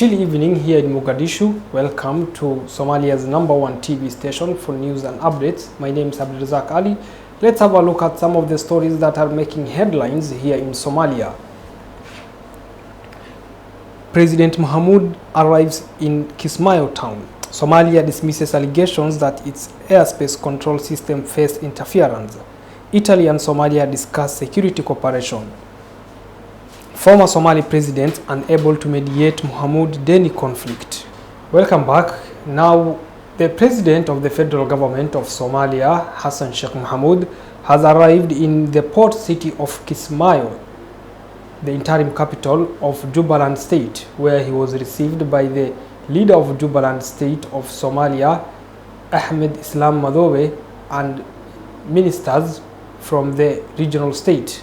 chilly evening here in Mogadishu. Welcome to Somalia's #1 TV station for news and updates. My name is Abdulrazak Ali. Let's have a look at some of the stories that are making headlines here in Somalia. President Mohamud arrives in Kismayo town. Somalia dismisses allegations that its airspace control system faced interference. Italy and Somalia discuss security cooperation. Former Somali president unable to mediate Mohamud-Deni conflict. Welcome back. Now, the president of the federal government of Somalia, Hassan Sheikh Mohamud, has arrived in the port city of Kismayo, the interim capital of Jubaland state, where he was received by the leader of Jubaland state of Somalia, Ahmed Islam Madobe, and ministers from the regional state.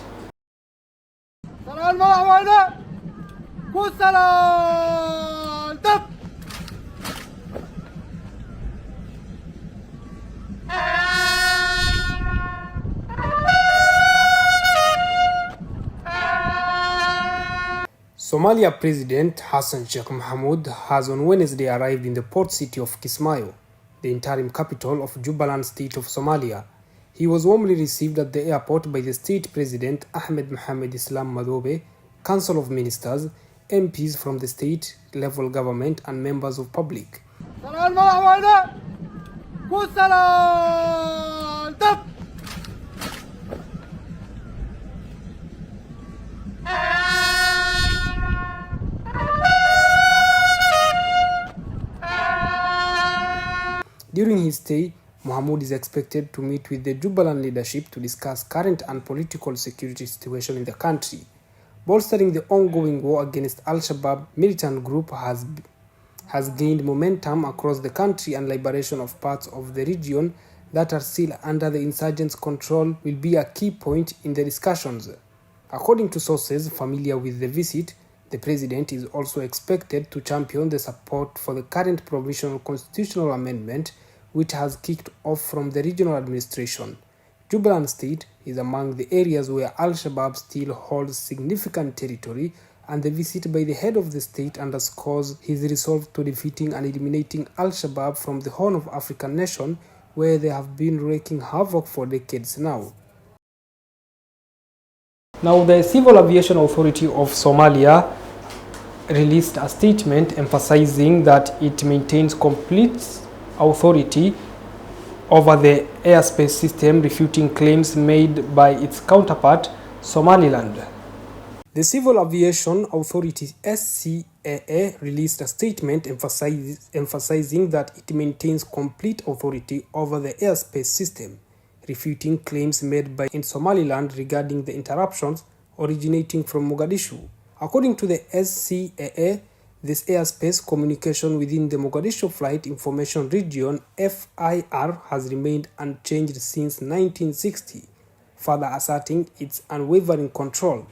Somalia President Hassan Sheikh Mohamud has on Wednesday arrived in the port city of Kismayo, the interim capital of Jubaland state of Somalia. He was warmly received at the airport by the state president Ahmed Mohamed Islam Madobe, Council of Ministers, MPs from the state level government and members of public. During his stay, Mohamud is expected to meet with the Jubaland leadership to discuss current and political security situation in the country. Bolstering the ongoing war against Al-Shabaab militant group has gained momentum across the country, and liberation of parts of the region that are still under the insurgents' control will be a key point in the discussions. According to sources familiar with the visit, the president is also expected to champion the support for the current provisional constitutional amendment, which has kicked off from the regional administration. Jubaland state is among the areas where Al-Shabaab still holds significant territory, and the visit by the head of the state underscores his resolve to defeating and eliminating Al-Shabaab from the Horn of African nation, where they have been wreaking havoc for decades now. Now, the Civil Aviation Authority of Somalia released a statement emphasizing that it maintains complete authority over the airspace system, refuting claims made by its counterpart, Somaliland. The Civil Aviation Authority SCAA released a statement emphasizing that it maintains complete authority over the airspace system, refuting claims made by in Somaliland regarding the interruptions originating from Mogadishu. According to the SCAA, this airspace communication within the Mogadishu Flight Information Region (FIR) has remained unchanged since 1960, further asserting its unwavering control.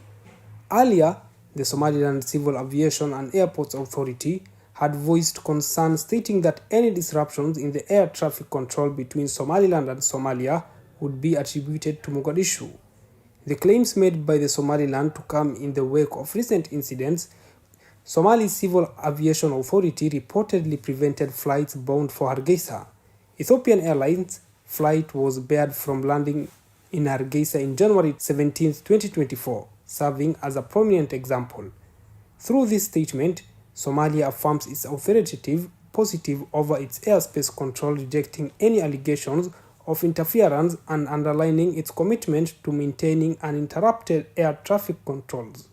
Earlier, the Somaliland Civil Aviation and Airports Authority had voiced concern, stating that any disruptions in the air traffic control between Somaliland and Somalia would be attributed to Mogadishu. The claims made by the Somaliland to come in the wake of recent incidents. Somali Civil Aviation Authority reportedly prevented flights bound for Hargeisa. Ethiopian Airlines flight was barred from landing in Hargeisa in January 17, 2024, serving as a prominent example. Through this statement, Somalia affirms its authoritative positive over its airspace control, rejecting any allegations of interference and underlining its commitment to maintaining uninterrupted air traffic controls.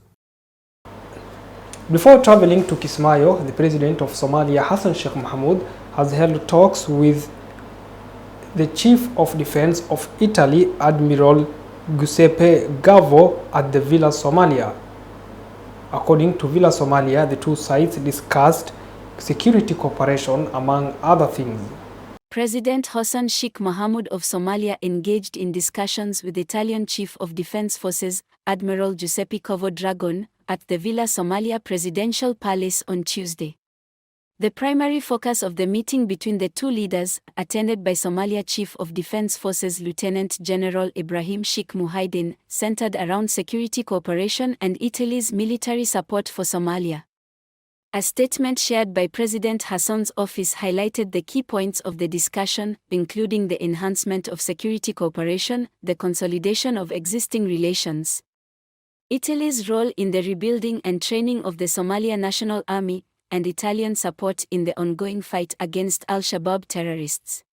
Before traveling to Kismayo, the president of Somalia, Hassan Sheikh Mohamud, has held talks with the chief of defense of Italy, Admiral Giuseppe Gavo, at the Villa Somalia. According to Villa Somalia, the two sides discussed security cooperation, among other things. President Hassan Sheikh Mohamud of Somalia engaged in discussions with Italian Chief of Defense Forces, Admiral Giuseppe Gavo Dragon, at the Villa Somalia Presidential Palace on Tuesday. The primary focus of the meeting between the two leaders, attended by Somalia Chief of Defense Forces Lieutenant General Ibrahim Sheikh Muhyiddin, centered around security cooperation and Italy's military support for Somalia. A statement shared by President Hassan's office highlighted the key points of the discussion, including the enhancement of security cooperation, the consolidation of existing relations, Italy's role in the rebuilding and training of the Somalia National Army, and Italian support in the ongoing fight against al-Shabaab terrorists.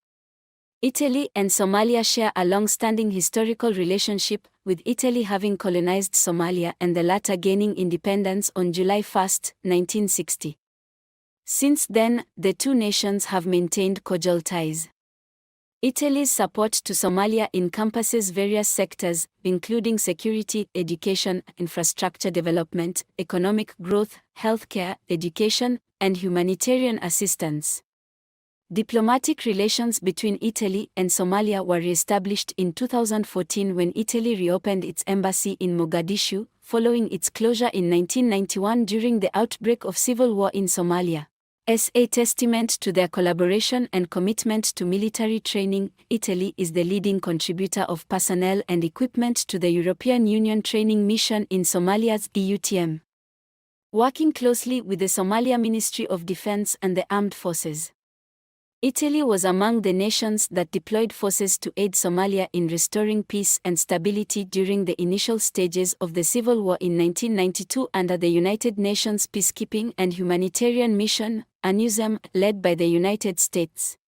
Italy and Somalia share a long-standing historical relationship, with Italy having colonized Somalia and the latter gaining independence on July 1, 1960. Since then, the two nations have maintained cordial ties. Italy's support to Somalia encompasses various sectors, including security, education, infrastructure development, economic growth, healthcare, education, and humanitarian assistance. Diplomatic relations between Italy and Somalia were re-established in 2014 when Italy reopened its embassy in Mogadishu, following its closure in 1991 during the outbreak of civil war in Somalia. As a testament to their collaboration and commitment to military training, Italy is the leading contributor of personnel and equipment to the European Union training mission in Somalia's EUTM, working closely with the Somalia Ministry of Defense and the Armed Forces. Italy was among the nations that deployed forces to aid Somalia in restoring peace and stability during the initial stages of the civil war in 1992 under the United Nations Peacekeeping and Humanitarian Mission, UNUSM, led by the United States.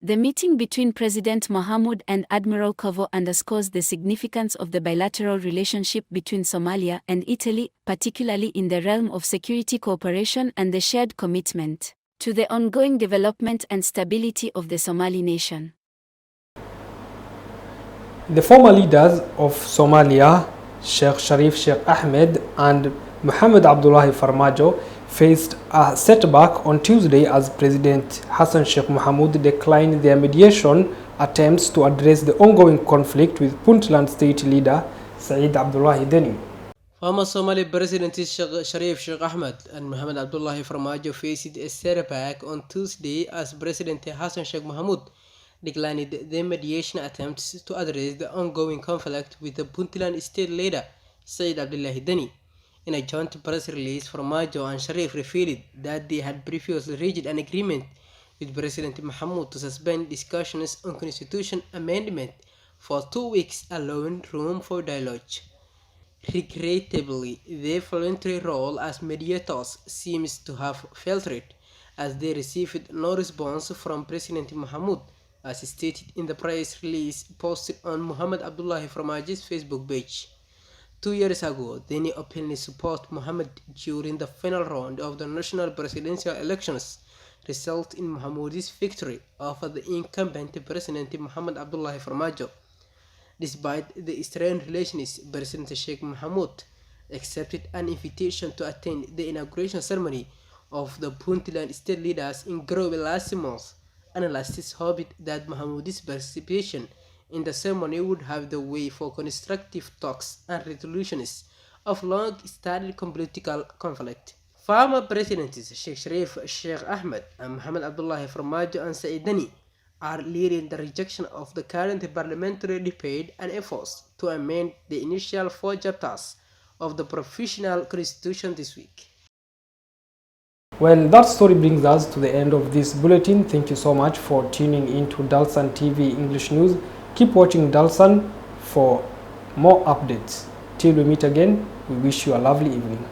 The meeting between President Mohamud and Admiral Kovo underscores the significance of the bilateral relationship between Somalia and Italy, particularly in the realm of security cooperation and the shared commitment to the ongoing development and stability of the Somali nation. The former leaders of Somalia, Sheikh Ahmed and Mohamed Abdullahi Farmajo, faced a setback on Tuesday as President Hassan Sheikh Mohamud declined their mediation attempts to address the ongoing conflict with Puntland state leader Saeed Abdullahi Deni. Former Somali President Sheikh Ahmed and Mohamed Abdullahi Farmajo faced a setback on Tuesday as President Hassan Sheikh Mohamud declined their mediation attempts to address the ongoing conflict with the Puntland state leader Saeed Abdullahi Deni. In a joint press release, Farmajo and Sharif revealed that they had previously reached an agreement with President Mohamud to suspend discussions on constitution amendment for 2 weeks, allowing room for dialogue. Regrettably, their voluntary role as mediators seems to have faltered, as they received no response from President Mohamud, as stated in the press release posted on Mohamed Abdullahi Farmajo's Facebook page. 2 years ago, Deni openly supported Mohammed during the final round of the national presidential elections, resulting in Mohammed's victory over the incumbent President Mohamed Abdullahi Farmajo. Despite the strained relations, President Sheikh Mohamud accepted an invitation to attend the inauguration ceremony of the Puntland state leaders in Grove last month. Analysts hoped that Mohammed's participation in the ceremony would have the way for constructive talks and resolutions of long-standing political conflict. Former Presidents Sheikh Ahmed and Mohamed Abdullahi Farmajo and Saeed Deni are leading the rejection of the current parliamentary debate and efforts to amend the initial 4 chapters of the provisional constitution this week. Well, that story brings us to the end of this bulletin. Thank you so much for tuning in to Dalsan TV English News. Keep watching Dalsan for more updates. Till we meet again, we wish you a lovely evening.